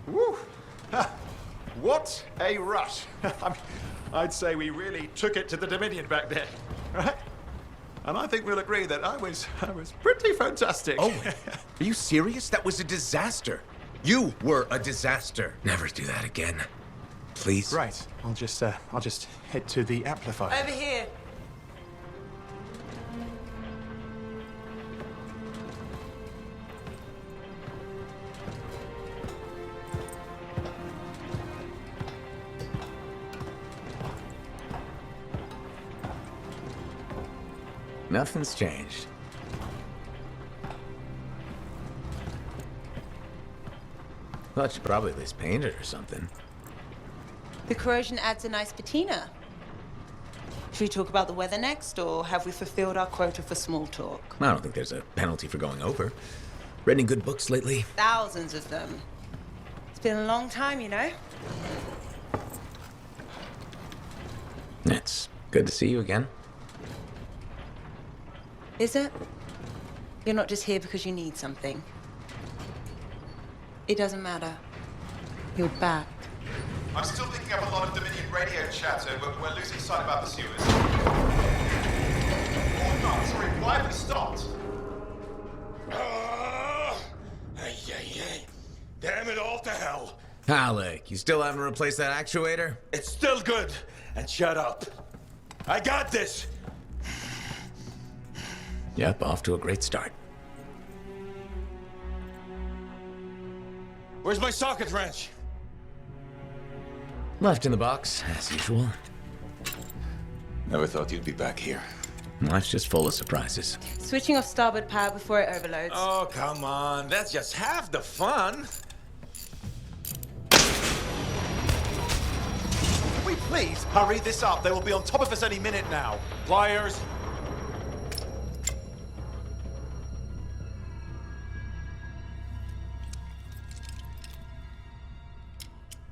Woo! Ha. What a rush! I mean, I'd say we really took it to the Dominion back there, right? And I think we'll agree that I was pretty fantastic. Oh, are you serious? That was a disaster. You were a disaster. Never do that again. Please. Right. I'll just head to the amplifier. Over here. Nothing's changed. Thought you probably at least painted or something. The corrosion adds a nice patina. Should we talk about the weather next, or have we fulfilled our quota for small talk? I don't think there's a penalty for going over. Read any good books lately? Thousands of them. It's been a long time, you know? It's good to see you again. Is it? You're not just here because you need something. It doesn't matter. You're back. I'm still picking up a lot of Dominion radio chatter, but we're losing sight about the sewers. Oh no, sorry, why have we stopped? Damn it all to hell. Alec, you still haven't replaced that actuator? It's still good. And shut up. I got this. Yep, off to a great start. Where's my socket wrench? Left in the box, as usual. Never thought you'd be back here. Life's just full of surprises. Switching off starboard power before it overloads. Oh, come on. That's just half the fun. Can we please hurry this up? They will be on top of us any minute now. Pliers.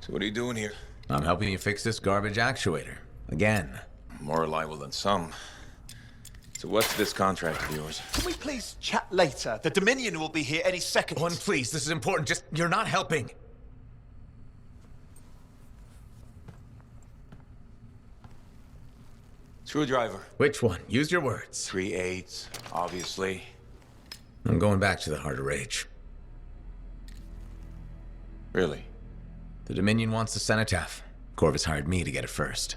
So what are you doing here? I'm helping you fix this garbage actuator. Again. More reliable than some. So what's this contract of yours? Can we please chat later? The Dominion will be here any second. One, please, this is important. Just, you're not helping. Screwdriver. Which one? Use your words. 3/8, obviously. I'm going back to the Heart of Rage. Really? The Dominion wants the cenotaph. Corvus hired me to get it first.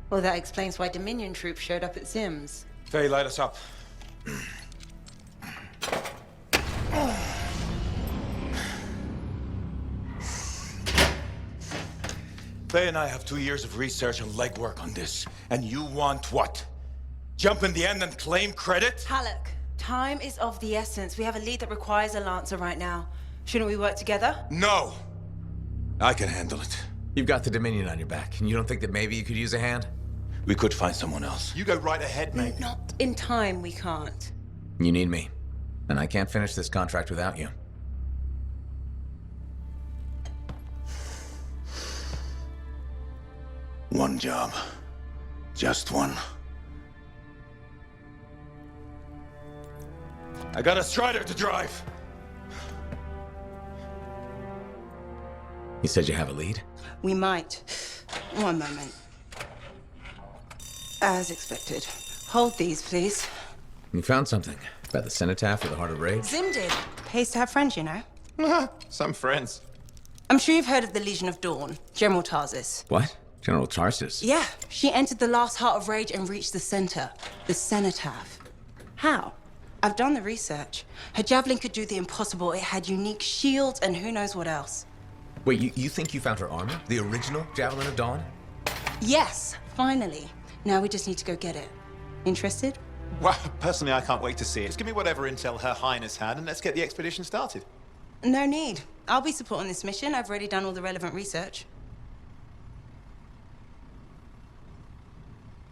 Well, that explains why Dominion troops showed up at Zim's. Faye, light us up. Faye and I have 2 years of research and legwork on this. And you want what? Jump in the end and claim credit? Halleck, time is of the essence. We have a lead that requires a Lancer right now. Shouldn't we work together? No! I can handle it. You've got the Dominion on your back, and you don't think that maybe you could use a hand? We could find someone else. You go right ahead, mate. Not in time, we can't. You need me, and I can't finish this contract without you. One job. Just one. I got a Strider to drive. You said you have a lead? We might. One moment. As expected. Hold these, please. You found something about the cenotaph or the Heart of Rage? Zim did. Pays to have friends, you know. Some friends. I'm sure you've heard of the Legion of Dawn, General Tarsis. What? General Tarsus? Yeah, she entered the last Heart of Rage and reached the center, the cenotaph. How? I've done the research. Her javelin could do the impossible. It had unique shields and who knows what else. Wait, you think you found her armor? The original Javelin of Dawn? Yes, finally. Now we just need to go get it. Interested? Well, personally, I can't wait to see it. Just give me whatever intel Her Highness had, and let's get the expedition started. No need. I'll be supporting this mission. I've already done all the relevant research.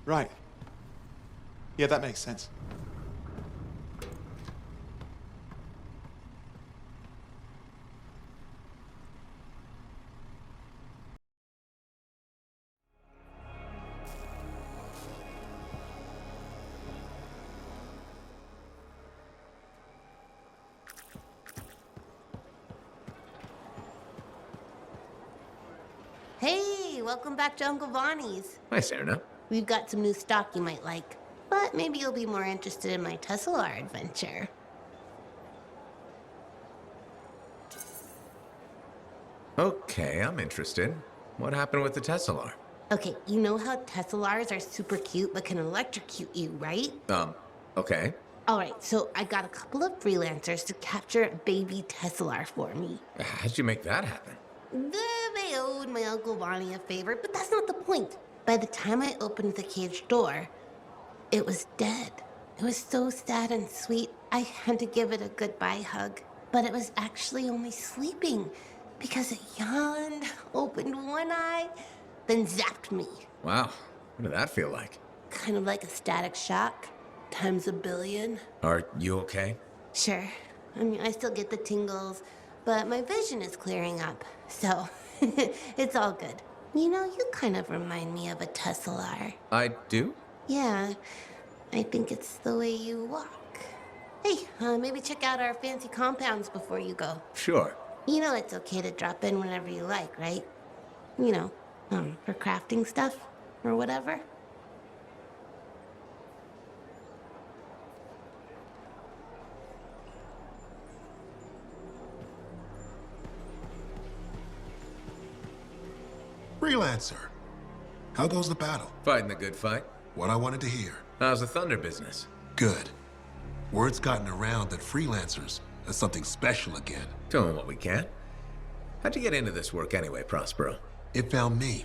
Right. Yeah, that makes sense. Hey, welcome back to Uncle Bonnie's. Hi, Serena. We've got some new stock you might like, but maybe you'll be more interested in my Tesla adventure. Okay, I'm interested. What happened with the Tesla? Okay, you know how Teslars are super cute but can electrocute you, right? Okay. All right, so I got a couple of freelancers to capture a baby Tesla for me. How'd you make that happen? They owed my Uncle Bonnie a favor, but that's not the point. By the time I opened the cage door, it was dead. It was so sad and sweet, I had to give it a goodbye hug. But it was actually only sleeping because it yawned, opened one eye, then zapped me. Wow. What did that feel like? Kind of like a static shock, times a billion. Are you okay? Sure. I mean, I still get the tingles, but my vision is clearing up, so it's all good. You know, you kind of remind me of a Tesla. I do? Yeah, I think it's the way you walk. Hey, maybe check out our fancy compounds before you go. Sure. You know it's okay to drop in whenever you like, right? You know, for crafting stuff or whatever. Freelancer. How goes the battle? Fighting the good fight. What I wanted to hear. How's the thunder business? Good. Word's gotten around that Freelancers are something special again. Doing what we can. How'd you get into this work anyway, Prospero? It found me.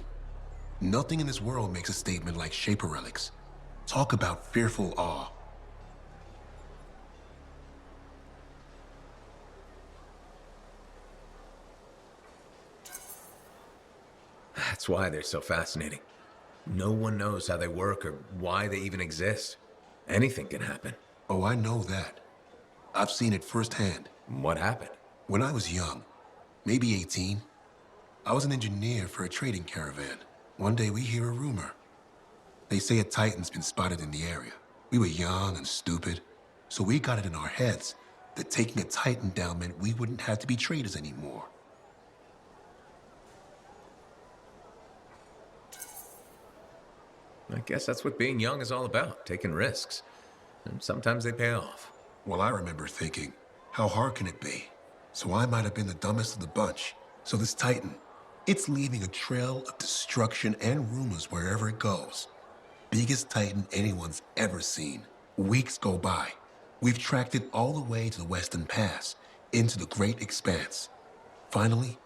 Nothing in this world makes a statement like Shaper Relics. Talk about fearful awe. That's why they're so fascinating. No one knows how they work or why they even exist. Anything can happen. Oh, I know that. I've seen it firsthand. What happened? When I was young, maybe 18, I was an engineer for a trading caravan. One day we hear a rumor. They say a Titan's been spotted in the area. We were young and stupid, so we got it in our heads that taking a Titan down meant we wouldn't have to be traders anymore. I guess that's what being young is all about, taking risks. And sometimes they pay off. Well, I remember thinking, how hard can it be? So I might have been the dumbest of the bunch. So this Titan, it's leaving a trail of destruction and rumors wherever it goes. Biggest Titan anyone's ever seen. Weeks go by. We've tracked it all the way to the Western Pass, into the Great Expanse. Finally,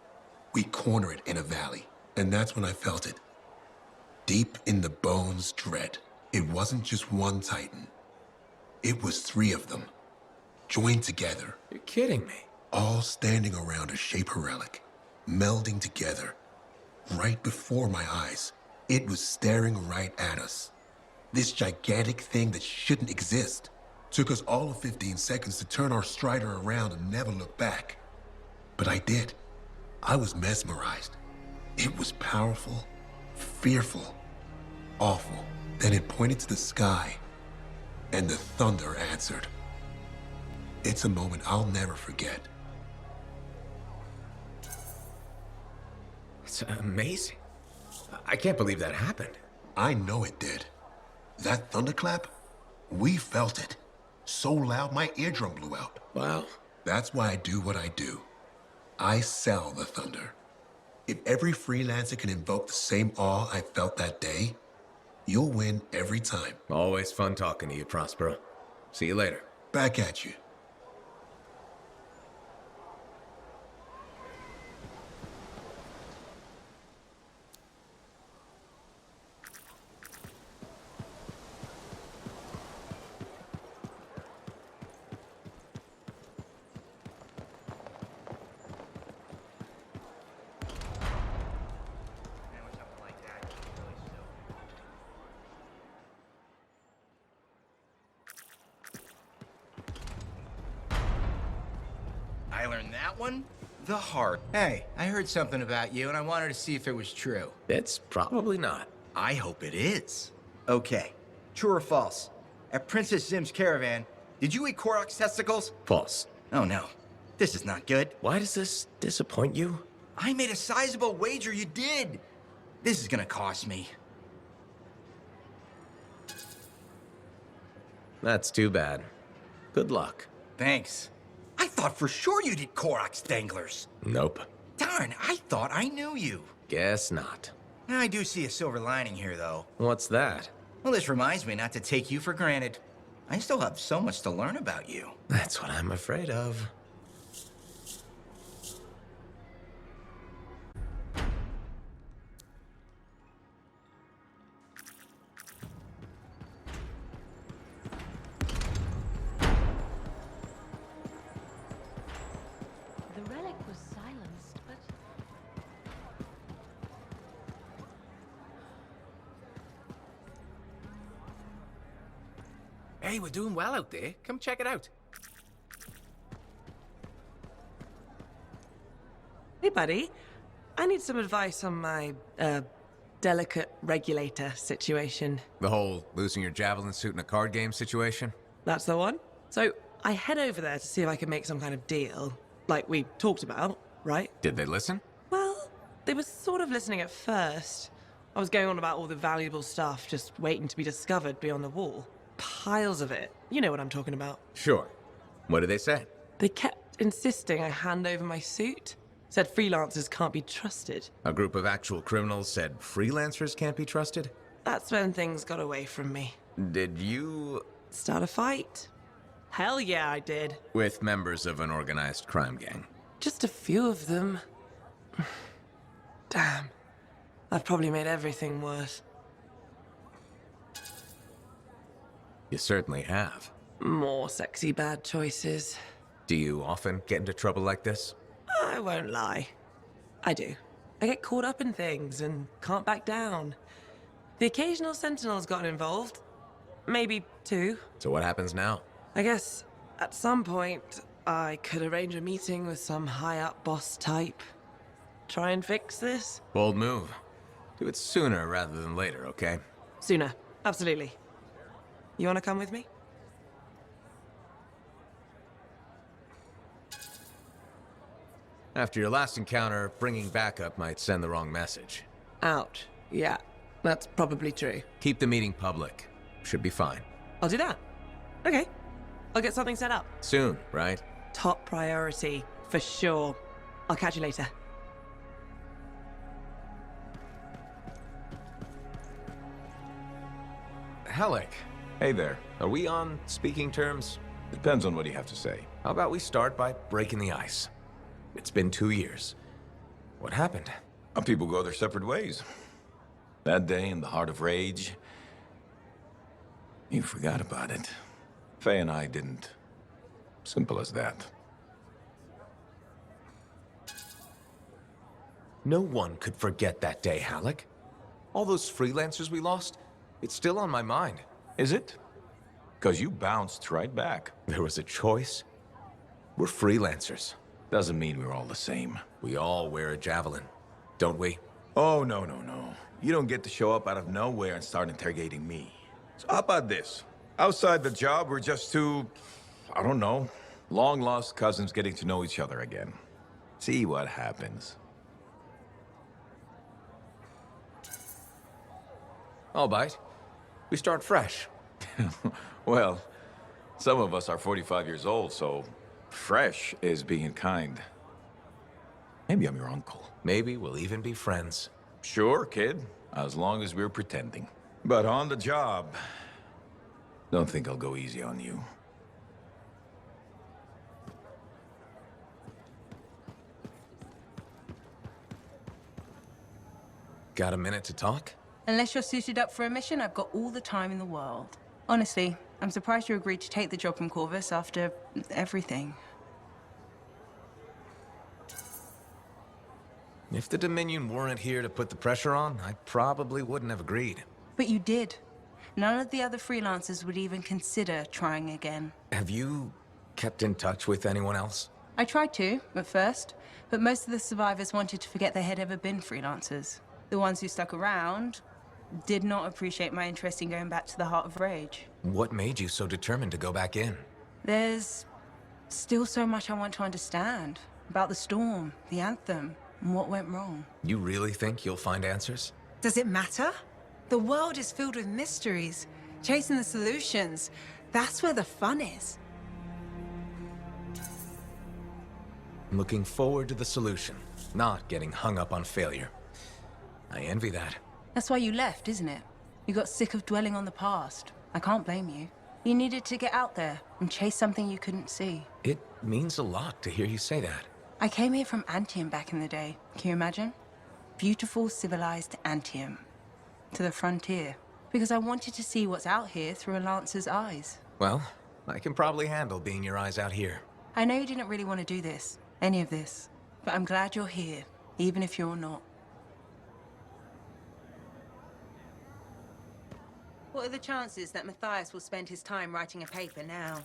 we corner it in a valley. And that's when I felt it. Deep in the bones dread. It wasn't just one Titan. It was 3 of them, joined together. You're kidding me. All standing around a Shaper relic, melding together. Right before my eyes, it was staring right at us. This gigantic thing that shouldn't exist. Took us all of 15 seconds to turn our Strider around and never look back. But I did. I was mesmerized. It was powerful, fearful, awful. Then it pointed to the sky, and the thunder answered. It's a moment I'll never forget. It's amazing. I can't believe that happened. I know it did. That thunderclap, we felt it. So loud my eardrum blew out. Wow. That's why I do what I do. I sell the thunder. If every freelancer can invoke the same awe I felt that day, you'll win every time. Always fun talking to you, Prospero. See you later. Back at you. I learned that one the hard. Hey, I heard something about you and I wanted to see if it was true. It's probably not. I hope it is. Okay, true or false? At Princess Zim's caravan, did you eat Korok's testicles? False. Oh no, this is not good. Why does this disappoint you? I made a sizable wager you did. This is gonna cost me. That's too bad. Good luck. Thanks. I thought for sure you did Korok's danglers. Nope. Darn, I thought I knew you. Guess not. I do see a silver lining here, though. What's that? Well, this reminds me not to take you for granted. I still have so much to learn about you. That's what I'm afraid of. The relic was silenced, but... Hey, we're doing well out there. Come check it out. Hey, buddy. I need some advice on my, delicate regulator situation. The whole losing your javelin suit in a card game situation? That's the one? So, I head over there to see if I can make some kind of deal, like we talked about, right? Did they listen? Well, they were sort of listening at first. I was going on about all the valuable stuff just waiting to be discovered beyond the wall. Piles of it. You know what I'm talking about. Sure. What did they say? They kept insisting I hand over my suit. Said freelancers can't be trusted. A group of actual criminals said freelancers can't be trusted? That's when things got away from me. Did you... Start a fight? Hell yeah, I did. with members of an organized crime gang? Just a few of them. Damn. I've probably made everything worse. You certainly have. More sexy bad choices. Do you often get into trouble like this? I won't lie. I do. I get caught up in things and can't back down. The occasional Sentinel's gotten involved. Maybe two. So what happens now? I guess at some point I could arrange a meeting with some high-up boss type. Try and fix this? Bold move. Do it sooner rather than later, okay? Sooner. Absolutely. You want to come with me? After your last encounter, bringing backup might send the wrong message. Ouch. Yeah, that's probably true. Keep the meeting public. Should be fine. I'll do that. Okay. I'll get something set up. Soon, right? Top priority, for sure. I'll catch you later. Halleck, Hey there. are we on speaking terms? Depends on what you have to say. How about we start by breaking the ice? It's been 2 years. What happened? People go their separate ways. That day in the heart of rage, you forgot about it. Faye and I didn't. Simple as that. No one could forget that day, Halleck. All those freelancers we lost, it's still on my mind. Is it? Because you bounced right back. There was a choice. We're freelancers. Doesn't mean we're all the same. We all wear a javelin, don't we? Oh, no. You don't get to show up out of nowhere and start interrogating me. So how about this? Outside the job, we're just two, I don't know, long-lost cousins getting to know each other again. See what happens. I'll bite. We start fresh. Well, some of us are 45 years old, so fresh is being kind. Maybe I'm your uncle. Maybe we'll even be friends. Sure, kid, as long as we're pretending. But on the job, don't think I'll go easy on you. Got a minute to talk? Unless you're suited up for a mission, I've got all the time in the world. Honestly, I'm surprised you agreed to take the job from Corvus after everything. If the Dominion weren't here to put the pressure on, I probably wouldn't have agreed. But you did. None of the other freelancers would even consider trying again. Have you kept in touch with anyone else? I tried to, at first, but most of the survivors wanted to forget they had ever been freelancers. The ones who stuck around did not appreciate my interest in going back to the Heart of Rage. What made you so determined to go back in? There's still so much I want to understand about the storm, the Anthem, and what went wrong. You really think you'll find answers? Does it matter? The world is filled with mysteries. Chasing the solutions, that's where the fun is. I'm looking forward to the solution, not getting hung up on failure. I envy that. That's why you left, isn't it? You got sick of dwelling on the past. I can't blame you. You needed to get out there and chase something you couldn't see. It means a lot to hear you say that. I came here from Anthem back in the day. Can you imagine? Beautiful, civilized Anthem. To the frontier. Because I wanted to see what's out here through a Lancer's eyes. Well, I can probably handle being your eyes out here. I know you didn't really want to do this, any of this. But I'm glad you're here, even if you're not. What are the chances that Matthias will spend his time writing a paper now?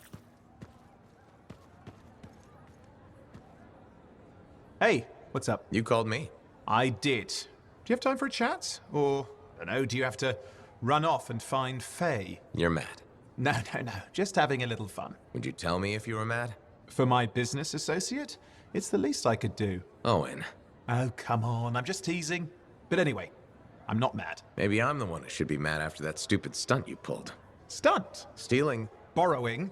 Hey, what's up? You called me. I did. Do you have time for a chat? Or, I don't know, do you have to run off and find Faye? You're mad. No. Just having a little fun. Would you tell me if you were mad? For my business associate? It's the least I could do. Owen. Oh, come on. I'm just teasing. But anyway, I'm not mad. Maybe I'm the one who should be mad after that stupid stunt you pulled. Stunt? Stealing. Borrowing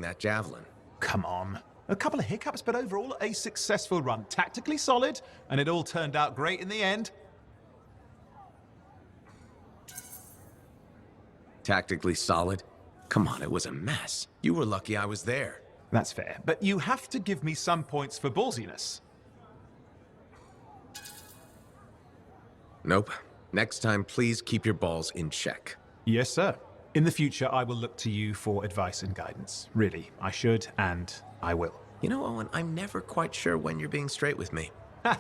that javelin. Come on. A couple of hiccups, but overall a successful run. Tactically solid, and it all turned out great in the end. Tactically solid? Come on, it was a mess. You were lucky I was there. That's fair, but you have to give me some points for ballsiness. Nope. Next time, please keep your balls in check. Yes, sir. In the future, I will look to you for advice and guidance. Really, I should, and I will. You know, Owen, I'm never quite sure when you're being straight with me. We'll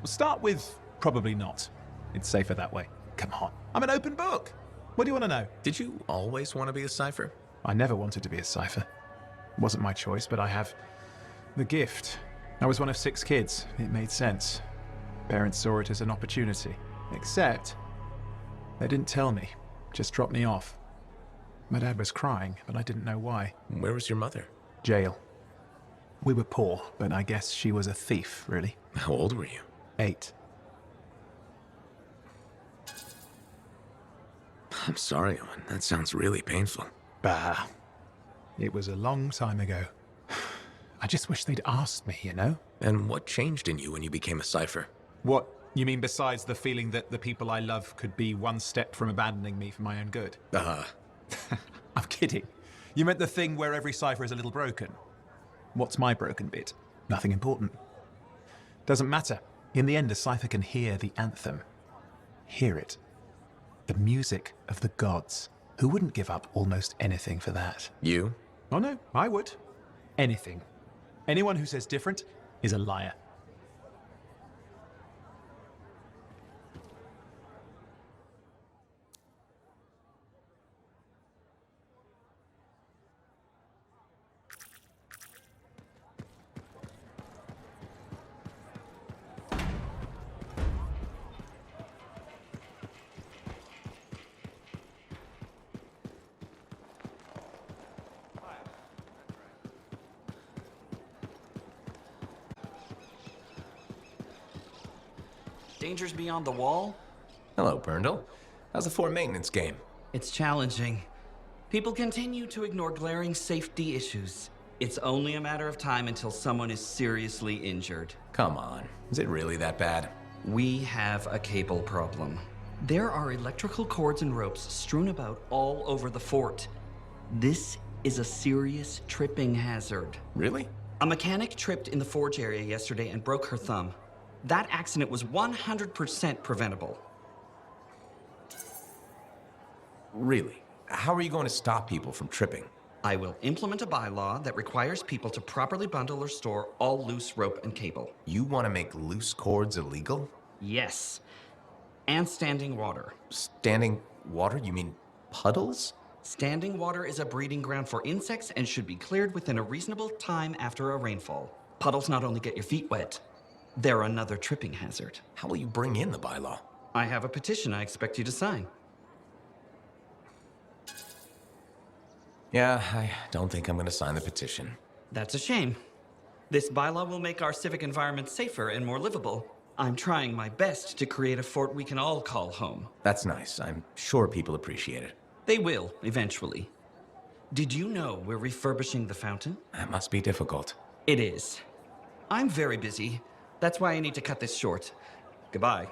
start with probably not. It's safer that way. Come on. I'm an open book. What do you want to know? Did you always want to be a cipher? I never wanted to be a cipher. It wasn't my choice, but I have the gift. I was one of 6 kids. It made sense. Parents saw it as an opportunity. Except, they didn't tell me. Just dropped me off. My dad was crying, but I didn't know why. Where was your mother? Jail. We were poor, but I guess she was a thief, really. How old were you? 8. I'm sorry, Owen. That sounds really painful. Bah. It was a long time ago. I just wish they'd asked me, you know? And what changed in you when you became a cipher? What? You mean besides the feeling that the people I love could be one step from abandoning me for my own good? I'm kidding. You meant the thing where every cipher is a little broken. What's my broken bit? Nothing important. Doesn't matter. In the end, a cipher can hear the anthem. Hear it. The music of the gods. Who wouldn't give up almost anything for that? You? Oh no, I would. Anything. Anyone who says different is a liar. Dangers beyond the wall? Hello, Burndle. How's the Fort maintenance game? It's challenging. People continue to ignore glaring safety issues. It's only a matter of time until someone is seriously injured. Come on. Is it really that bad? We have a cable problem. There are electrical cords and ropes strewn about all over the fort. This is a serious tripping hazard. Really? A mechanic tripped in the forge area yesterday and broke her thumb. That accident was 100% preventable. Really? How are you going to stop people from tripping? I will implement a bylaw that requires people to properly bundle or store all loose rope and cable. You want to make loose cords illegal? Yes. And standing water. Standing water? You mean puddles? Standing water is a breeding ground for insects and should be cleared within a reasonable time after a rainfall. Puddles not only get your feet wet, they're another tripping hazard. How will you bring in the bylaw? I have a petition I expect you to sign. Yeah, I don't think I'm going to sign the petition. That's a shame. This bylaw will make our civic environment safer and more livable. I'm trying my best to create a fort we can all call home. That's nice. I'm sure people appreciate it. They will, eventually. Did you know we're refurbishing the fountain? That must be difficult. It is. I'm very busy. That's why I need to cut this short. Goodbye.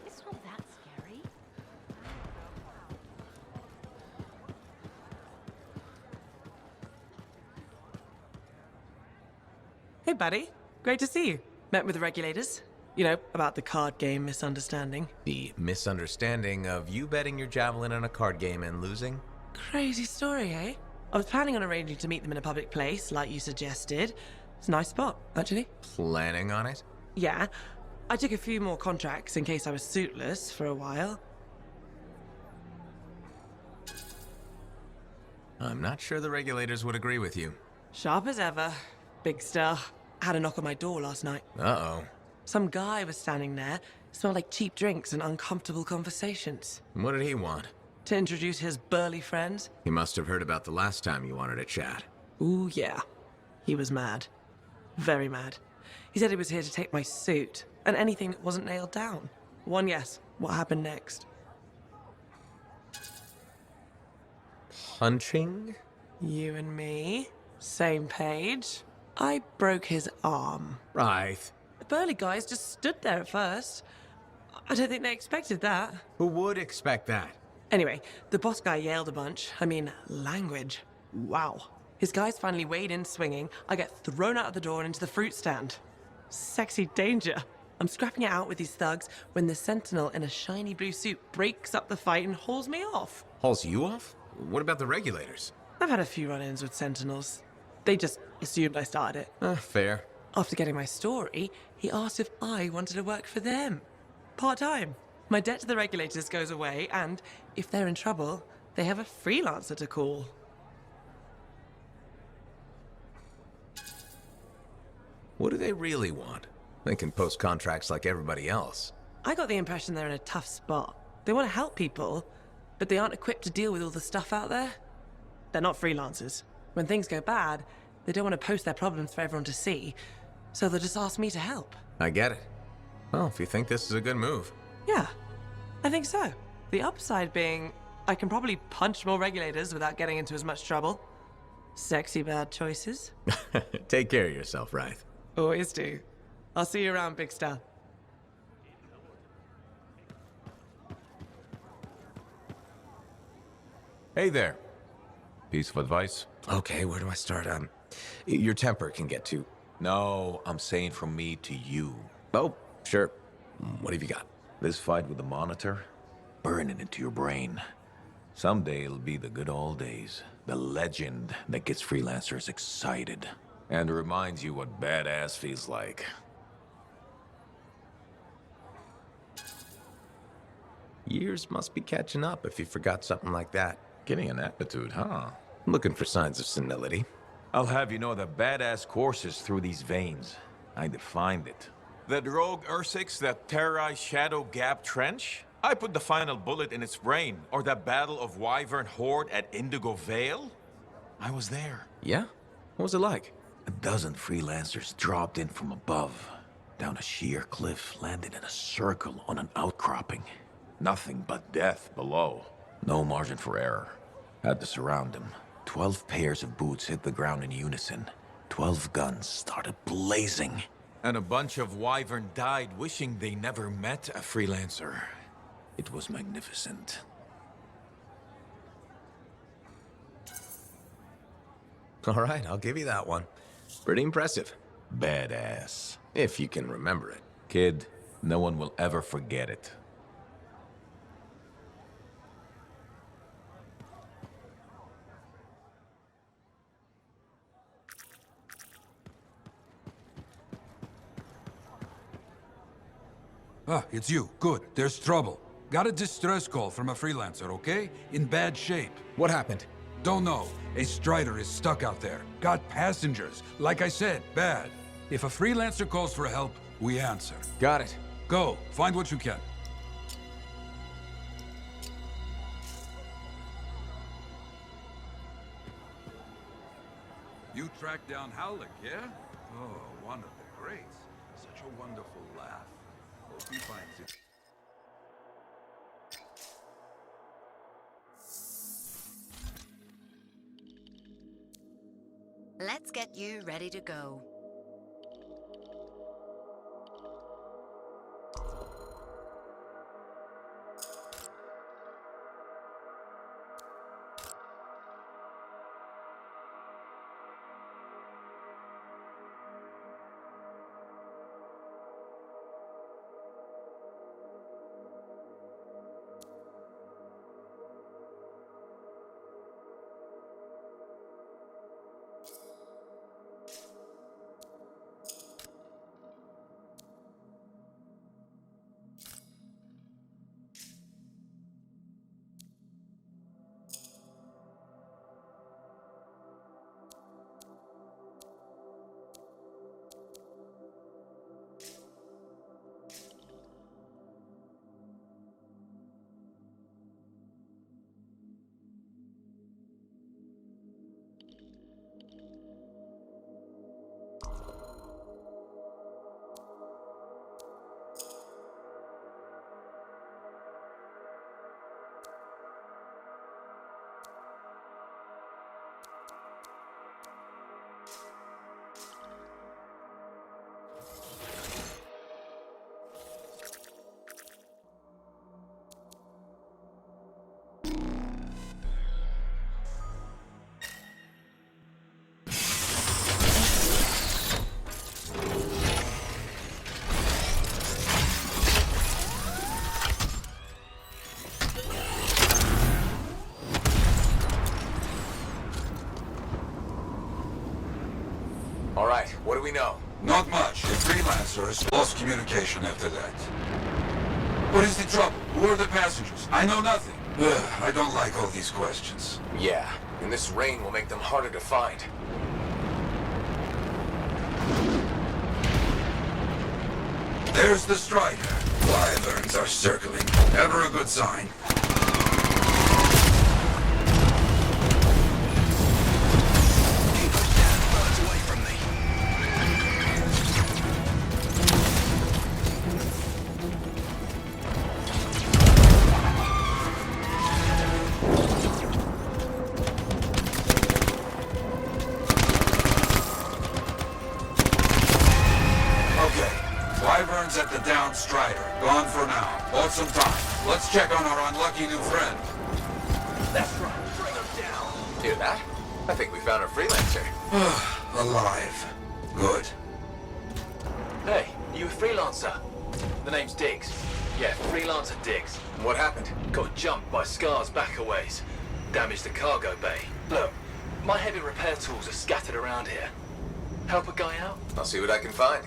It's not that scary. Hey, buddy. Great to see you. Met with the regulators. You know, about the card game misunderstanding. The misunderstanding of you betting your javelin on a card game and losing? Crazy story, eh? I was planning on arranging to meet them in a public place, like you suggested. It's a nice spot, actually. Planning on it? Yeah. I took a few more contracts in case I was suitless for a while. I'm not sure the regulators would agree with you. Sharp as ever. Big star. Had a knock on my door last night. Uh-oh. Some guy was standing there. Smelled like cheap drinks and uncomfortable conversations. What did he want? To introduce his burly friends. He must have heard about the last time you wanted to chat. Ooh, yeah. He was mad. Very mad. He said he was here to take my suit and anything that wasn't nailed down. One yes. What happened next? Punching? You and me. Same page. I broke his arm. Right. The burly guys just stood there at first. I don't think they expected that. Who would expect that? Anyway, the boss guy yelled a bunch. I mean, language. Wow. His guys finally wade in swinging. I get thrown out of the door and into the fruit stand. Sexy danger. I'm scrapping it out with these thugs when the sentinel in a shiny blue suit breaks up the fight and hauls me off. Hauls you off? What about the regulators? I've had a few run-ins with sentinels. They just assumed I started it. Fair. After getting my story, he asked if I wanted to work for them. Part-time. My debt to the regulators goes away, and if they're in trouble, they have a freelancer to call. What do they really want? They can post contracts like everybody else. I got the impression they're in a tough spot. They want to help people, but they aren't equipped to deal with all the stuff out there. They're not freelancers. When things go bad, they don't want to post their problems for everyone to see, so they'll just ask me to help. I get it. Well, if you think this is a good move. Yeah, I think so. The upside being, I can probably punch more regulators without getting into as much trouble. Sexy bad choices. Take care of yourself, Wraith. Always do. I'll see you around, Big Star. Hey there. Piece of advice? Okay, where do I start? Your temper can get too... No, I'm saying from me to you. Oh, sure. What have you got? This fight with the Monitor, burn it into your brain. Someday it'll be the good old days. The legend that gets freelancers excited. And reminds you what badass feels like. Years must be catching up if you forgot something like that. Getting an attitude, huh? Looking for signs of senility. I'll have you know that badass courses through these veins. I defined it. That rogue Ursix that terrorized Shadow Gap Trench? I put the final bullet in its brain. Or that battle of Wyvern Horde at Indigo Vale? I was there. Yeah? What was it like? A dozen freelancers dropped in from above. Down a sheer cliff, landed in a circle on an outcropping. Nothing but death below. No margin for error. Had to surround them. 12 pairs of boots hit the ground in unison. 12 guns started blazing. And a bunch of Wyvern died wishing they never met a freelancer. It was magnificent. All right, I'll give you that one. Pretty impressive. Badass. If you can remember it. Kid, no one will ever forget it. Ah, it's you. Good. There's trouble. Got a distress call from a freelancer, okay? In bad shape. What happened? Don't know. A Strider is stuck out there. Got passengers. Like I said, bad. If a freelancer calls for help, we answer. Got it. Go. Find what you can. You tracked down Howlick, yeah? Oh, one of the greats. Such a wonderful laugh. Hope he finds it. Let's get you ready to go. All right, what do we know? Not much. The Freelancers lost communication after that. What is the trouble? Who are the passengers? I know nothing. I don't like all these questions. Yeah, and this rain will make them harder to find. There's the Strider. Wyverns are circling. Never a good sign. Wyverns at the down Strider. Gone for now. Bought some time. Let's check on our unlucky new friend. That's right. Bring him down. Hear that? I think we found our freelancer. Alive. Good. Hey, you a freelancer? The name's Diggs. Yeah, Freelancer Diggs. What happened? Got jumped by Scar's back a ways. Damaged the cargo bay. Look, my heavy repair tools are scattered around here. Help a guy out? I'll see what I can find.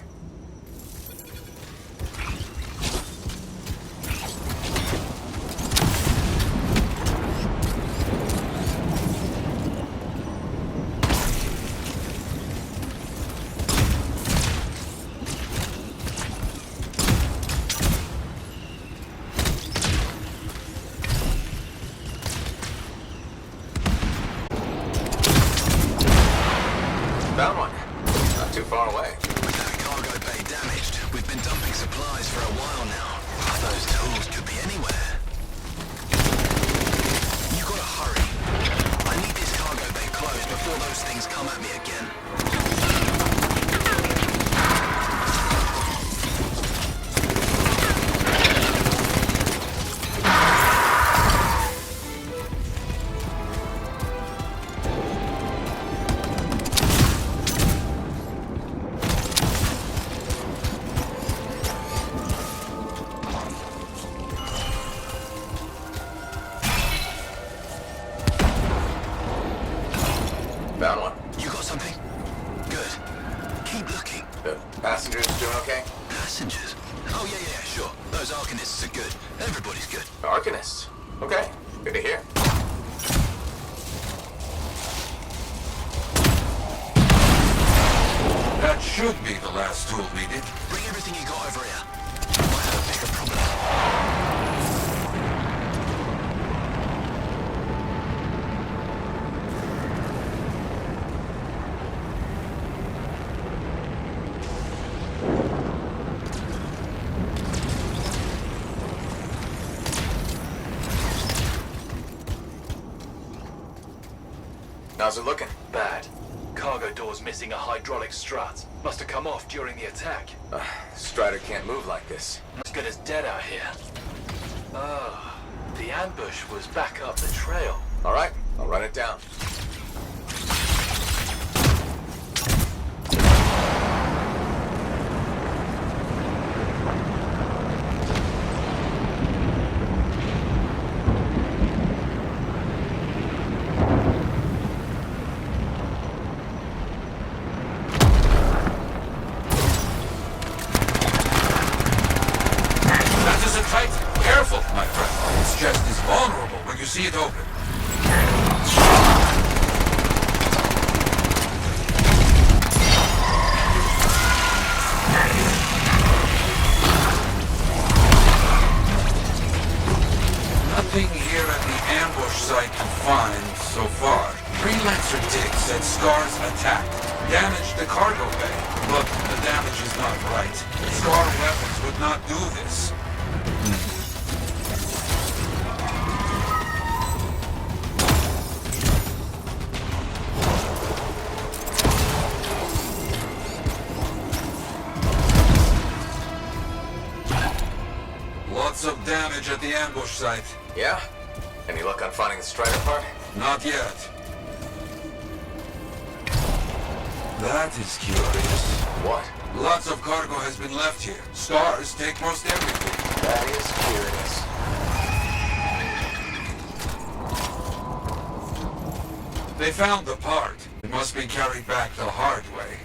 Found one. Not too far away. With that cargo bay damaged, we've been dumping supplies for a while now. Those tools could be anywhere. You gotta hurry. I need this cargo bay closed before those things come at me again. Found one. You got something? Good. Keep looking. The passengers doing okay? Passengers? Oh, yeah, sure. Those Arcanists are good. Everybody's good. Arcanists? Okay, good to hear. That should be the last tool needed. Bring everything you got over here. Might have a bigger problem. How's it looking? Bad. Cargo door's missing a hydraulic strut. Must have come off during the attack. Strider can't move like this. As good as dead out here. The ambush was back up the trail. All right, I'll run it down. Careful, my friend. This chest is vulnerable when you see it open. Nothing here at the ambush site to find so far. Freelancer Dick said Scar's attack damaged the cargo bay. Look, the damage is not right. Scar weapons would not do this. Lots of damage at the ambush site. Yeah? Any luck on finding the Strider part? Not yet. That is curious. What? Lots of cargo has been left here. Stars take most everything. That is curious. They found the part. It must be carried back the hard way.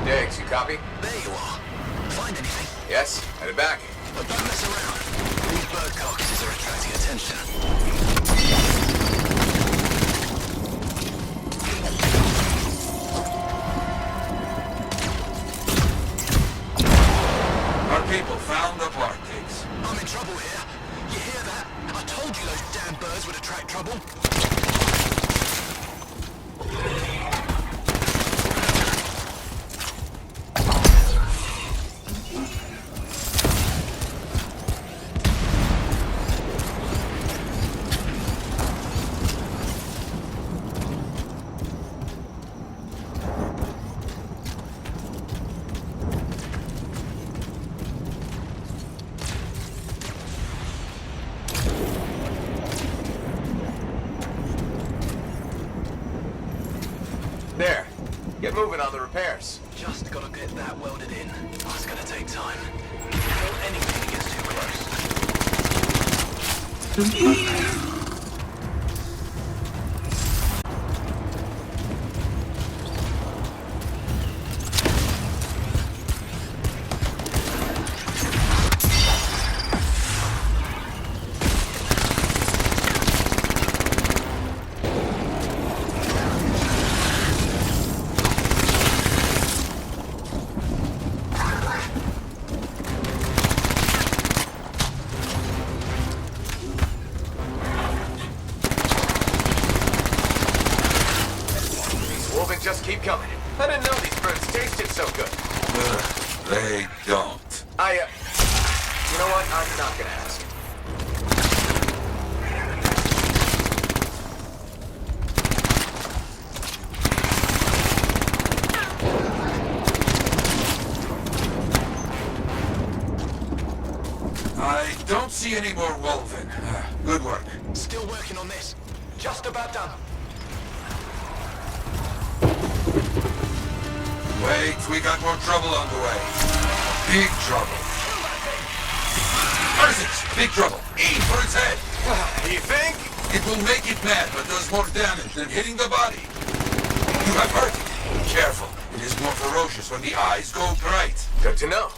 Diggs, you copy? There you are. Find anything? Yes, headed back. But don't mess around. These bird carcasses are attracting attention. Our people found the part, Diggs. I'm in trouble here. You hear that? I told you those damn birds would attract trouble. There. Get moving on the repairs. Just gotta get that welded in. That's gonna take time. Kill anything that gets too close. Just keep coming. I didn't know these birds tasted so good. They don't. You know what? I'm not gonna ask. I don't see any more Wolven. Good work. Still working on this. Just about done. Wait, we got more trouble on the way. Big trouble. Ursus, big trouble. Aim for its head. You think? It will make it mad, but does more damage than hitting the body. You have hurt it. Careful. It is more ferocious when the eyes go bright. Good to know.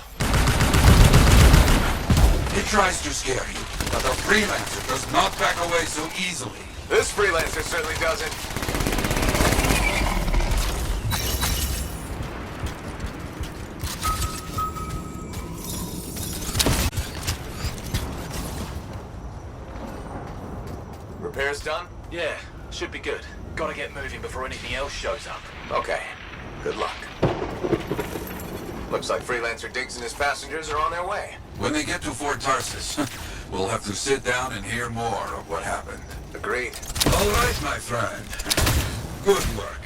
It tries to scare you, but a Freelancer does not back away so easily. This Freelancer certainly doesn't. Repairs done? Yeah, should be good. Gotta get moving before anything else shows up. Okay. Good luck. Looks like Freelancer Diggs and his passengers are on their way. When they get to Fort Tarsus, we'll have to sit down and hear more of what happened. Agreed. All right, my friend. Good work.